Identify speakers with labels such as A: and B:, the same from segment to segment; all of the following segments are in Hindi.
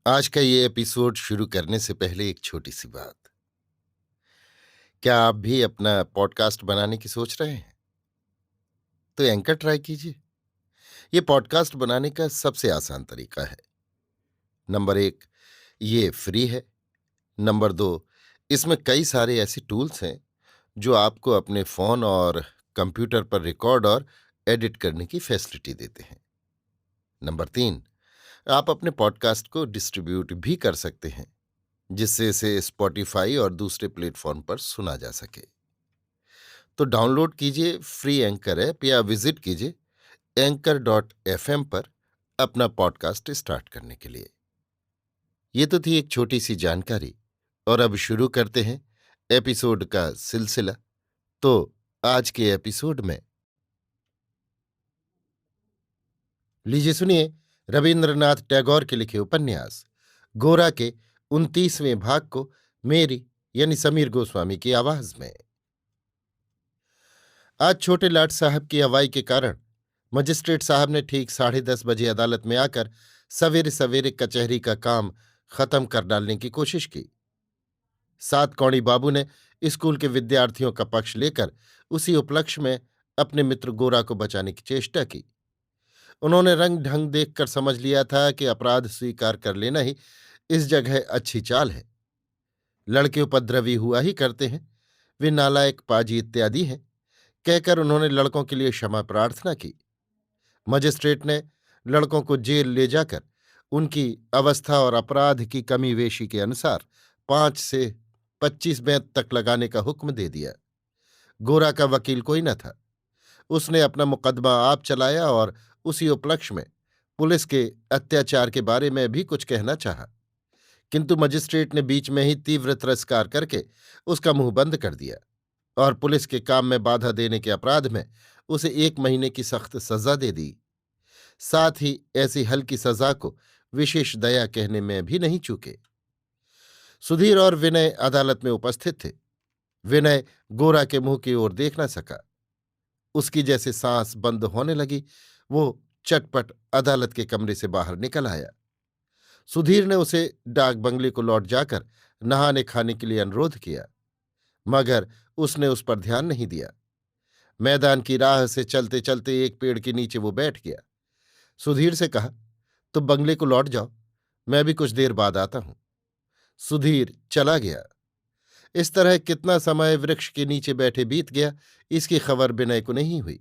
A: आज का ये एपिसोड शुरू करने से पहले एक छोटी सी बात। क्या आप भी अपना पॉडकास्ट बनाने की सोच रहे हैं? तो एंकर ट्राई कीजिए। ये पॉडकास्ट बनाने का सबसे आसान तरीका है। नंबर एक, ये फ्री है। नंबर दो, इसमें कई सारे ऐसे टूल्स हैं जो आपको अपने फोन और कंप्यूटर पर रिकॉर्ड और एडिट करने की फैसिलिटी देते हैं। नंबर तीन, आप अपने पॉडकास्ट को डिस्ट्रीब्यूट भी कर सकते हैं, जिससे इसे स्पॉटिफाई और दूसरे प्लेटफॉर्म पर सुना जा सके। तो डाउनलोड कीजिए फ्री एंकर ऐप या विजिट कीजिए anchor.fm पर अपना पॉडकास्ट स्टार्ट करने के लिए। ये तो थी एक छोटी सी जानकारी, और अब शुरू करते हैं एपिसोड का सिलसिला। तो आज के एपिसोड में लीजिए सुनिए रविंद्रनाथ टैगोर के लिखे उपन्यास गोरा के 29वें भाग को मेरी यानी समीर गोस्वामी की आवाज में। आज छोटे लाट साहब की अगुवाई के कारण मजिस्ट्रेट साहब ने ठीक 10:30 बजे अदालत में आकर सवेरे सवेरे कचहरी का काम खत्म कर डालने की कोशिश की। सात कौड़ी बाबू ने स्कूल के विद्यार्थियों का पक्ष लेकर उसी उपलक्ष्य में अपने मित्र गोरा को बचाने की चेष्टा की। उन्होंने रंग ढंग देखकर समझ लिया था कि अपराध स्वीकार कर लेना ही इस जगह अच्छी चाल है। लड़के उपद्रवी हुआ ही करते हैं, वे नालायक पाजी इत्यादि हैं, कहकर उन्होंने लड़कों के लिए क्षमा प्रार्थना की। मजिस्ट्रेट ने लड़कों को जेल ले जाकर उनकी अवस्था और अपराध की कमी वेशी के अनुसार 5 से 25 बेंत तक लगाने का हुक्म दे दिया। गोरा का वकील कोई न था। उसने अपना मुकदमा आप चलाया और उसी उपलक्ष्य में पुलिस के अत्याचार के बारे में भी कुछ कहना चाहा, किंतु मजिस्ट्रेट ने बीच में ही तीव्र तिरस्कार करके उसका मुंह बंद कर दिया और पुलिस के काम में बाधा देने के अपराध में उसे 1 महीने की सख्त सजा दे दी। साथ ही ऐसी हल्की सजा को विशेष दया कहने में भी नहीं चूके। सुधीर और विनय अदालत में उपस्थित थे। विनय गोरा के मुंह की ओर देख न सका। उसकी जैसे सांस बंद होने लगी, वो चटपट अदालत के कमरे से बाहर निकल आया। सुधीर ने उसे डाक बंगले को लौट जाकर नहाने खाने के लिए अनुरोध किया, मगर उसने उस पर ध्यान नहीं दिया। मैदान की राह से चलते चलते एक पेड़ के नीचे वो बैठ गया। सुधीर से कहा, तुम बंगले को लौट जाओ, मैं भी कुछ देर बाद आता हूं। सुधीर चला गया। इस तरह कितना समय वृक्ष के नीचे बैठे बीत गया, इसकी खबर विनय को नहीं हुई।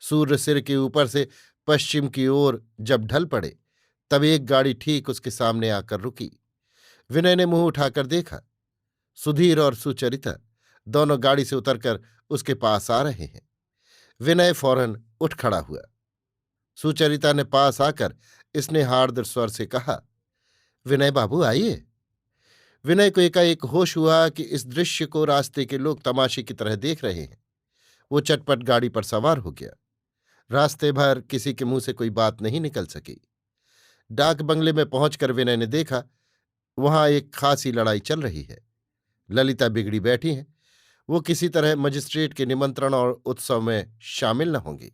A: सूर्य सिर के ऊपर से पश्चिम की ओर जब ढल पड़े, तब एक गाड़ी ठीक उसके सामने आकर रुकी। विनय ने मुंह उठाकर देखा। सुधीर और सुचरिता दोनों गाड़ी से उतरकर उसके पास आ रहे हैं। विनय फौरन उठ खड़ा हुआ। सुचरिता ने पास आकर स्नेहार्द्र स्वर से कहा, विनय बाबू आइए। विनय को एकाएक होश हुआ कि इस दृश्य को रास्ते के लोग तमाशे की तरह देख रहे हैं। वो चटपट गाड़ी पर सवार हो गया। रास्ते भर किसी के मुंह से कोई बात नहीं निकल सकी। डाक बंगले में पहुंचकर विनय ने देखा, वहां एक खासी लड़ाई चल रही है। ललिता बिगड़ी बैठी हैं। वो किसी तरह मजिस्ट्रेट के निमंत्रण और उत्सव में शामिल न होंगी।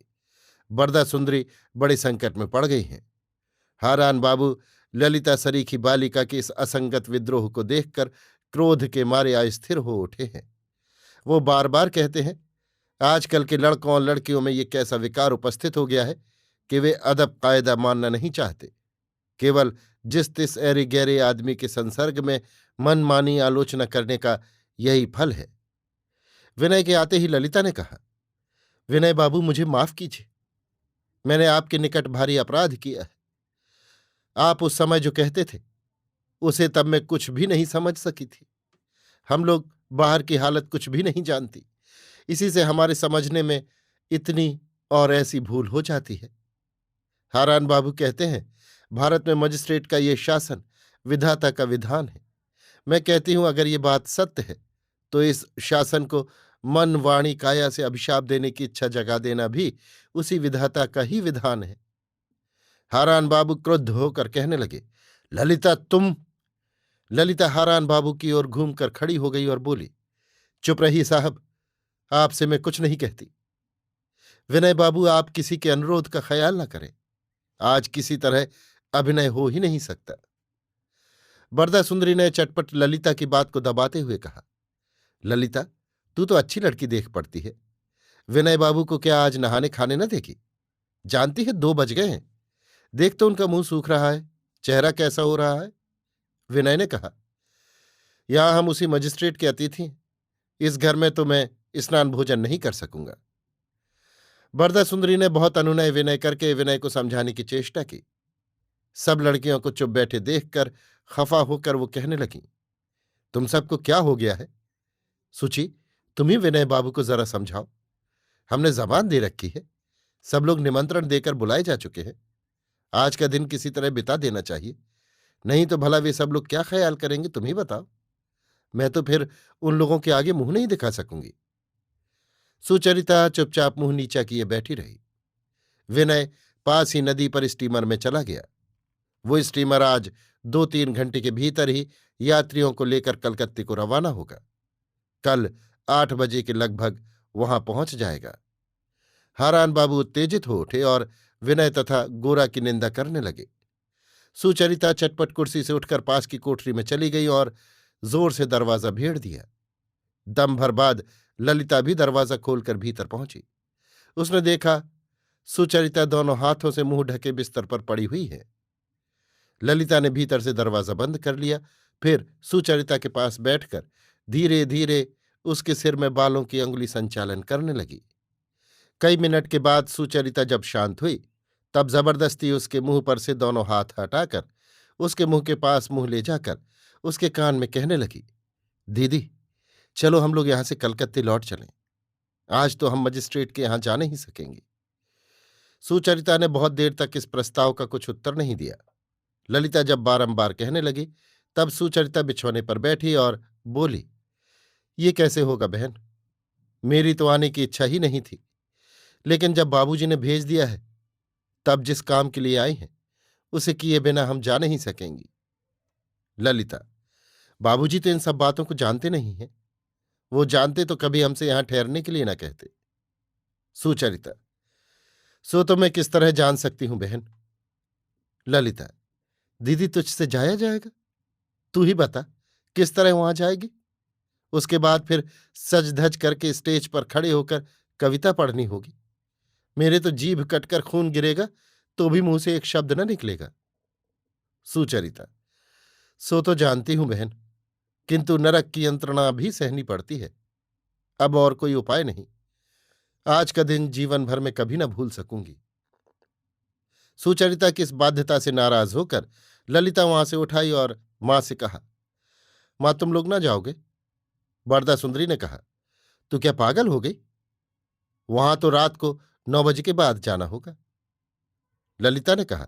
A: बरदा सुंदरी बड़े संकट में पड़ गई हैं। हारान बाबू ललिता सरीखी बालिका के इस असंगत विद्रोह को देखकर क्रोध के मारे अस्थिर हो उठे हैं। वो बार बार कहते हैं, आजकल के लड़कों और लड़कियों में ये कैसा विकार उपस्थित हो गया है कि वे अदब कायदा मानना नहीं चाहते। केवल जिस तिस ऐरे गहरे आदमी के संसर्ग में मनमानी आलोचना करने का यही फल है। विनय के आते ही ललिता ने कहा, विनय बाबू मुझे माफ कीजिए, मैंने आपके निकट भारी अपराध किया है। आप उस समय जो कहते थे उसे तब मैं कुछ भी नहीं समझ सकी थी। हम लोग बाहर की हालत कुछ भी नहीं जानती, इसी से हमारे समझने में इतनी और ऐसी भूल हो जाती है। हारान बाबू कहते हैं, भारत में मजिस्ट्रेट का ये शासन विधाता का विधान है। मैं कहती हूं, अगर ये बात सत्य है तो इस शासन को मन वाणी काया से अभिशाप देने की इच्छा जगा देना भी उसी विधाता का ही विधान है। हारान बाबू क्रुद्ध होकर कहने लगे, ललिता तुम। ललिता हारान बाबू की ओर घूमकर खड़ी हो गई और बोली, चुप रहिए साहब, आपसे मैं कुछ नहीं कहती। विनय बाबू, आप किसी के अनुरोध का ख्याल न करें। आज किसी तरह अभिनय हो ही नहीं सकता। बरदा सुंदरी ने चटपट ललिता की बात को दबाते हुए कहा, ललिता, तू तो अच्छी लड़की देख पड़ती है। विनय बाबू को क्या आज नहाने खाने न देगी? जानती है 2 बज गए हैं। देख तो उनका मुंह सूख रहा है, चेहरा कैसा हो रहा है। विनय ने कहा, यहां हम उसी मजिस्ट्रेट के अतिथि हैं। इस घर में तो मैं स्नान भोजन नहीं कर सकूंगा। बरदा सुंदरी ने बहुत अनुनय विनय करके विनय को समझाने की चेष्टा की। सब लड़कियों को चुप बैठे देखकर खफा होकर वो कहने लगी, तुम सबको क्या हो गया है? सुची, तुम ही विनय बाबू को जरा समझाओ। हमने जबान दे रखी है, सब लोग निमंत्रण देकर बुलाए जा चुके हैं। आज का दिन किसी तरह बिता देना चाहिए, नहीं तो भला वे सब लोग क्या ख्याल करेंगे, तुम ही बताओ। मैं तो फिर उन लोगों के आगे मुंह नहीं दिखा सकूंगी। सुचरिता चुपचाप मुंह नीचा किए बैठी रही। विनय पास ही नदी पर स्टीमर में चला गया। वो स्टीमर आज 2-3 घंटे के भीतर ही यात्रियों को लेकर कलकत्ते को रवाना होगा। कल 8 बजे के लगभग वहां पहुंच जाएगा। हारान बाबू उत्तेजित हो उठे और विनय तथा गोरा की निंदा करने लगे। सुचरिता चटपट कुर्सी से उठकर पास की कोठरी में चली गई और जोर से दरवाजा भेड़ दिया। दम भर बाद ललिता भी दरवाजा खोलकर भीतर पहुंची। उसने देखा सुचरिता दोनों हाथों से मुंह ढके बिस्तर पर पड़ी हुई है। ललिता ने भीतर से दरवाजा बंद कर लिया, फिर सुचरिता के पास बैठकर धीरे धीरे उसके सिर में बालों की अंगुली संचालन करने लगी। कई मिनट के बाद सुचरिता जब शांत हुई, तब जबरदस्ती उसके मुंह पर से दोनों हाथ हटाकर उसके मुंह के पास मुंह ले जाकर उसके कान में कहने लगी, दीदी, चलो हम लोग यहां से कलकत्ते लौट चलें। आज तो हम मजिस्ट्रेट के यहां जा नहीं सकेंगे। सुचरिता ने बहुत देर तक इस प्रस्ताव का कुछ उत्तर नहीं दिया। ललिता जब बारंबार कहने लगी, तब सुचरिता बिछौने पर बैठी और बोली, ये कैसे होगा बहन? मेरी तो आने की इच्छा ही नहीं थी, लेकिन जब बाबूजी ने भेज दिया है, तब जिस काम के लिए आई हैं उसे किए बिना हम जा नहीं सकेंगी। ललिता, बाबूजी तो इन सब बातों को जानते नहीं हैं। वो जानते तो कभी हमसे यहां ठहरने के लिए ना कहते। सुचरिता, सो तो मैं किस तरह जान सकती हूं बहन? ललिता, दीदी, तुझसे जाया जाएगा? तू ही बता, किस तरह वहां जाएगी? उसके बाद फिर सज धज करके स्टेज पर खड़े होकर कविता पढ़नी होगी। मेरे तो जीभ कटकर खून गिरेगा तो भी मुंह से एक शब्द न निकलेगा। सुचरिता, सो तो जानती हूं बहन, किंतु नरक की यंत्रणा भी सहनी पड़ती है। अब और कोई उपाय नहीं। आज का दिन जीवन भर में कभी न भूल सकूंगी। सुचरिता की इस बाध्यता से नाराज होकर ललिता वहां से उठाई और मां से कहा, मां, तुम लोग ना जाओगे? बरदा सुंदरी ने कहा, तू क्या पागल हो गई? वहां तो रात को 9 बजे के बाद जाना होगा। ललिता ने कहा,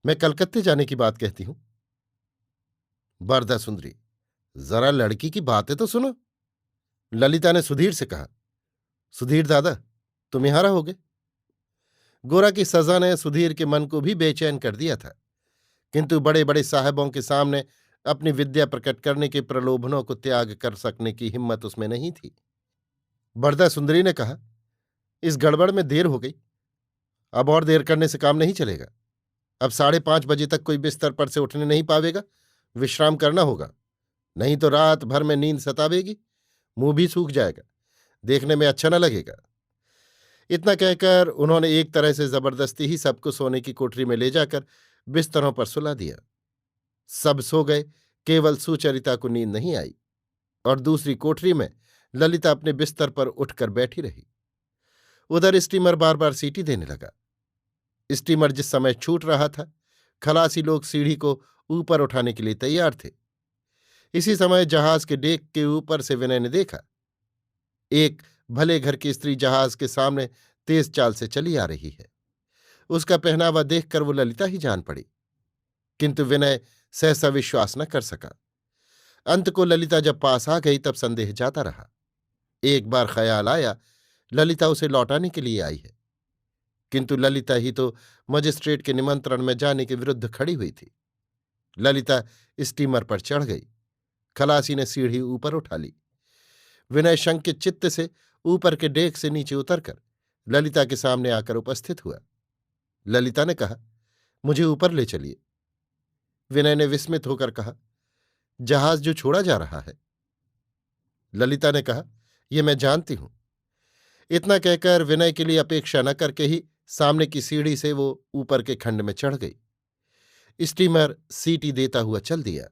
A: मैं कलकत्ते जाने की बात कहती हूं। बरदा सुंदरी, जरा लड़की की बातें तो सुनो। ललिता ने सुधीर से कहा, सुधीर दादा, तुम यहां रहोगे? गोरा की सजा ने सुधीर के मन को भी बेचैन कर दिया था, किंतु बड़े बड़े साहबों के सामने अपनी विद्या प्रकट करने के प्रलोभनों को त्याग कर सकने की हिम्मत उसमें नहीं थी। बरदा सुंदरी ने कहा, इस गड़बड़ में देर हो गई। अब और देर करने से काम नहीं चलेगा। अब 5:30 बजे तक कोई बिस्तर पर से उठने नहीं पावेगा। विश्राम करना होगा, नहीं तो रात भर में नींद सतावेगी, मुंह भी सूख जाएगा, देखने में अच्छा न लगेगा। इतना कहकर उन्होंने एक तरह से जबरदस्ती ही सबको सोने की कोठरी में ले जाकर बिस्तरों पर सुला दिया। सब सो गए, केवल सुचरिता को नींद नहीं आई और दूसरी कोठरी में ललिता अपने बिस्तर पर उठकर बैठी रही। उधर स्टीमर बार बार सीटी देने लगा। स्टीमर जिस समय छूट रहा था, खलासी लोग सीढ़ी को ऊपर उठाने के लिए तैयार थे। इसी समय जहाज के डेक के ऊपर से विनय ने देखा, एक भले घर की स्त्री जहाज के सामने तेज चाल से चली आ रही है। उसका पहनावा देखकर वो ललिता ही जान पड़ी, किंतु विनय सहसा विश्वास न कर सका। अंत को ललिता जब पास आ गई तब संदेह जाता रहा। एक बार ख्याल आया ललिता उसे लौटाने के लिए आई है, किंतु ललिता ही तो मजिस्ट्रेट के निमंत्रण में जाने के विरुद्ध खड़ी हुई थी। ललिता स्टीमर पर चढ़ गई। खलासी ने सीढ़ी ऊपर उठा ली। विनय शंकित चित्त से ऊपर के डेक से नीचे उतरकर ललिता के सामने आकर उपस्थित हुआ। ललिता ने कहा, मुझे ऊपर ले चलिए। विनय ने विस्मित होकर कहा, जहाज जो छोड़ा जा रहा है। ललिता ने कहा, ये मैं जानती हूं। इतना कहकर विनय के लिए अपेक्षा न करके ही सामने की सीढ़ी से वो ऊपर के खंड में चढ़ गई। स्टीमर सीटी देता हुआ चल दिया।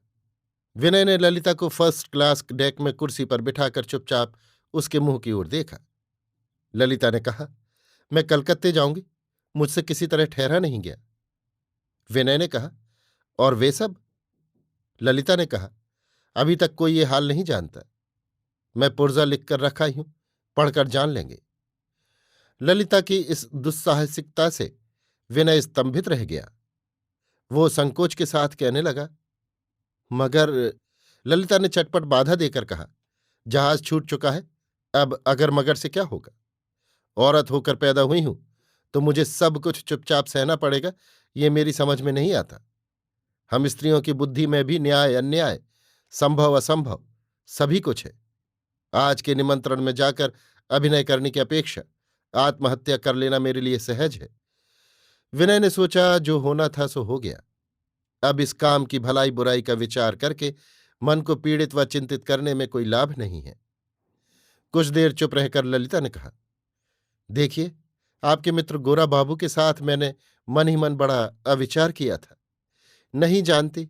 A: विनय ने ललिता को फर्स्ट क्लास डेक में कुर्सी पर बिठाकर चुपचाप उसके मुंह की ओर देखा। ललिता ने कहा, मैं कलकत्ते जाऊंगी, मुझसे किसी तरह ठहरा नहीं गया। विनय ने कहा, और वे सब? ललिता ने कहा, अभी तक कोई ये हाल नहीं जानता। मैं पुर्जा लिखकर रखा ही हूं, पढ़कर जान लेंगे। ललिता की इस दुस्साहसिकता से विनय स्तंभित रह गया। वो संकोच के साथ कहने लगा, मगर। ललिता ने चटपट बाधा देकर कहा, जहाज छूट चुका है, अब अगर मगर से क्या होगा? औरत होकर पैदा हुई हूं तो मुझे सब कुछ चुपचाप सहना पड़ेगा, ये मेरी समझ में नहीं आता। हम स्त्रियों की बुद्धि में भी न्याय अन्याय, संभव असंभव सभी कुछ है। आज के निमंत्रण में जाकर अभिनय करने की अपेक्षा आत्महत्या कर लेना मेरे लिए सहज है। विनय ने सोचा, जो होना था सो हो गया। अब इस काम की भलाई बुराई का विचार करके मन को पीड़ित व चिंतित करने में कोई लाभ नहीं है। कुछ देर चुप रहकर ललिता ने कहा, देखिए, आपके मित्र गोरा बाबू के साथ मैंने मन ही मन बड़ा अविचार किया था। नहीं जानती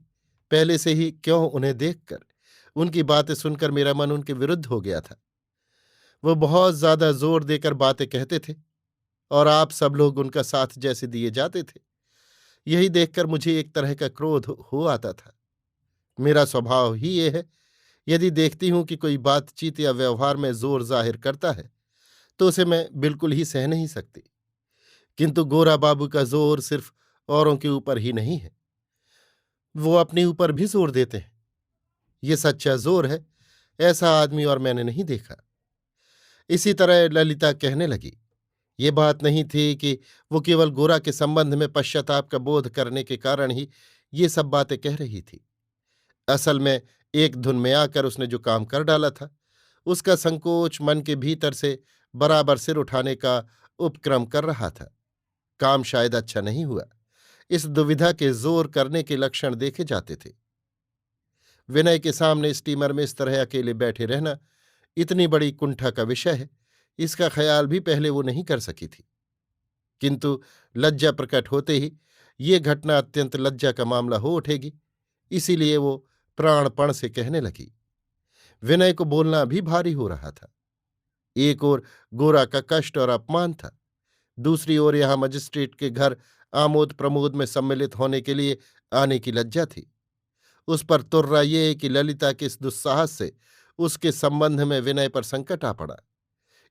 A: पहले से ही क्यों उन्हें देखकर, उनकी बातें सुनकर मेरा मन उनके विरुद्ध हो गया था। वो बहुत ज्यादा जोर देकर बातें कहते थे और आप सब लोग उनका साथ जैसे दिए जाते थे। यही देखकर मुझे एक तरह का क्रोध हो आता था। मेरा स्वभाव ही ये है, यदि देखती हूं कि कोई बातचीत या व्यवहार में जोर जाहिर करता है तो उसे मैं बिल्कुल ही सह नहीं सकती। किंतु गोरा बाबू का जोर सिर्फ औरों के ऊपर ही नहीं है, वो अपने ऊपर भी जोर देते हैं। ये सच्चा जोर है, ऐसा आदमी और मैंने नहीं देखा। इसी तरह ललिता कहने लगी, ये बात नहीं थी कि वो केवल गोरा के संबंध में पश्चाताप का बोध करने के कारण ही ये सब बातें कह रही थी। असल में एक धुन में आकर उसने जो काम कर डाला था, उसका संकोच मन के भीतर से बराबर सिर उठाने का उपक्रम कर रहा था। काम शायद अच्छा नहीं हुआ। इस दुविधा के जोर करने के लक्षण देखे जाते थे। विनय के सामने स्टीमर में इस तरह अकेले बैठे रहना इतनी बड़ी कुंठा का विषय है, इसका ख्याल भी पहले वो नहीं कर सकी थी। किंतु लज्जा प्रकट होते ही ये घटना अत्यंत लज्जा का मामला हो उठेगी, इसीलिए वो प्राणपण से कहने लगी। विनय को बोलना भी भारी हो रहा था। एक ओर गोरा का कष्ट और अपमान था, दूसरी ओर यहां मजिस्ट्रेट के घर आमोद प्रमोद में सम्मिलित होने के लिए आने की लज्जा थी। उस पर तुर्रा ये कि ललिता के इस दुस्साहस से उसके संबंध में विनय पर संकट आ पड़ा।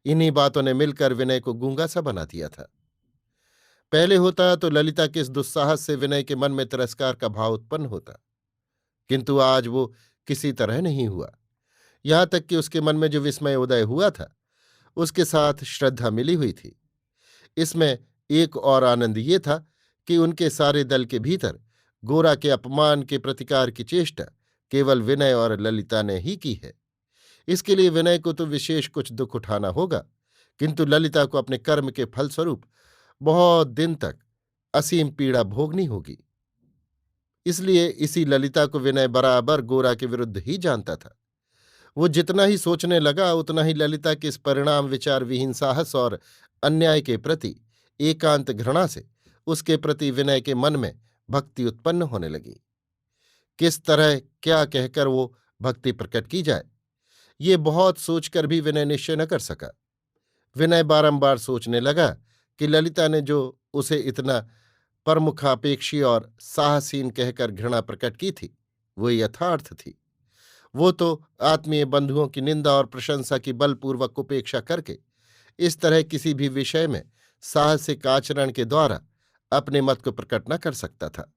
A: इन्हीं बातों ने मिलकर विनय को गूंगा सा बना दिया था। पहले होता तो ललिता के इस दुस्साहस से विनय के मन में तिरस्कार का भाव उत्पन्न होता, किंतु आज वो किसी तरह नहीं हुआ। यहां तक कि उसके मन में जो विस्मय उदय हुआ था, उसके साथ श्रद्धा मिली हुई थी। इसमें एक और आनंद ये था कि उनके सारे दल के भीतर गोरा के अपमान के प्रतिकार की चेष्टा केवल विनय और ललिता ने ही की है। इसके लिए विनय को तो विशेष कुछ दुख उठाना होगा, किंतु ललिता को अपने कर्म के फलस्वरूप बहुत दिन तक असीम पीड़ा भोगनी होगी। इसलिए इसी ललिता को विनय बराबर गोरा के विरुद्ध ही जानता था। वो जितना ही सोचने लगा उतना ही ललिता के इस परिणाम विचार विहीन साहस और अन्याय के प्रति एकांत घृणा से उसके प्रति विनय के मन में भक्ति उत्पन्न होने लगी। किस तरह क्या कहकर वो भक्ति प्रकट की जाए, ये बहुत सोचकर भी विनय निश्चय न कर सका। विनय बारंबार सोचने लगा कि ललिता ने जो उसे इतना परमुखापेक्षी और साहसीन कहकर घृणा प्रकट की थी, वो यथार्थ थी। वो तो आत्मीय बंधुओं की निंदा और प्रशंसा की बलपूर्वक उपेक्षा करके इस तरह किसी भी विषय में साहसिक आचरण के द्वारा अपने मत को प्रकट न कर सकता था।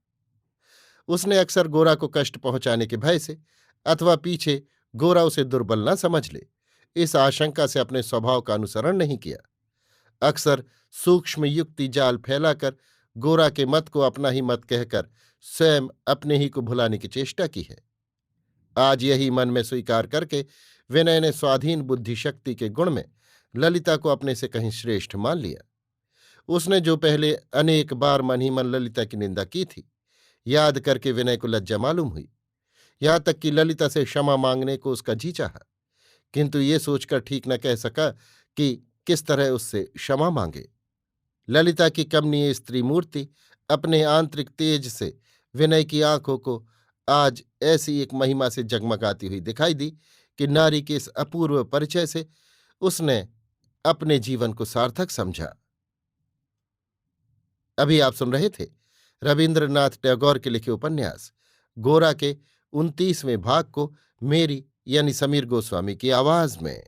A: उसने अक्सर गोरा को कष्ट पहुंचाने के भय से अथवा पीछे गोरा उसे दुर्बल न समझ ले, इस आशंका से अपने स्वभाव का अनुसरण नहीं किया। अक्सर सूक्ष्म युक्ति जाल फैलाकर गोरा के मत को अपना ही मत कहकर स्वयं अपने ही को भुलाने की चेष्टा की है। आज यही मन में स्वीकार करके विनय ने स्वाधीन बुद्धि शक्ति के गुण में ललिता को अपने से कहीं श्रेष्ठ मान लिया। उसने जो पहले अनेक बार मन ही मन ललिता की निंदा की थी, याद करके विनय को लज्जा मालूम हुई। यहां तक कि ललिता से क्षमा मांगने को उसका जी चाहा, किंतु ये सोचकर ठीक न कह सका कि किस तरह उससे क्षमा मांगे। ललिता की कमनीय स्त्री मूर्ति अपने आंतरिक तेज से विनय की आंखों को आज ऐसी एक महिमा से जगमगाती हुई दिखाई दी कि नारी के इस अपूर्व परिचय से उसने अपने जीवन को सार्थक समझा। अभी आप सुन रहे थे रविन्द्रनाथ टैगोर के लिखे उपन्यास गोरा के 29वें भाग को मेरी यानी समीर गोस्वामी की आवाज में।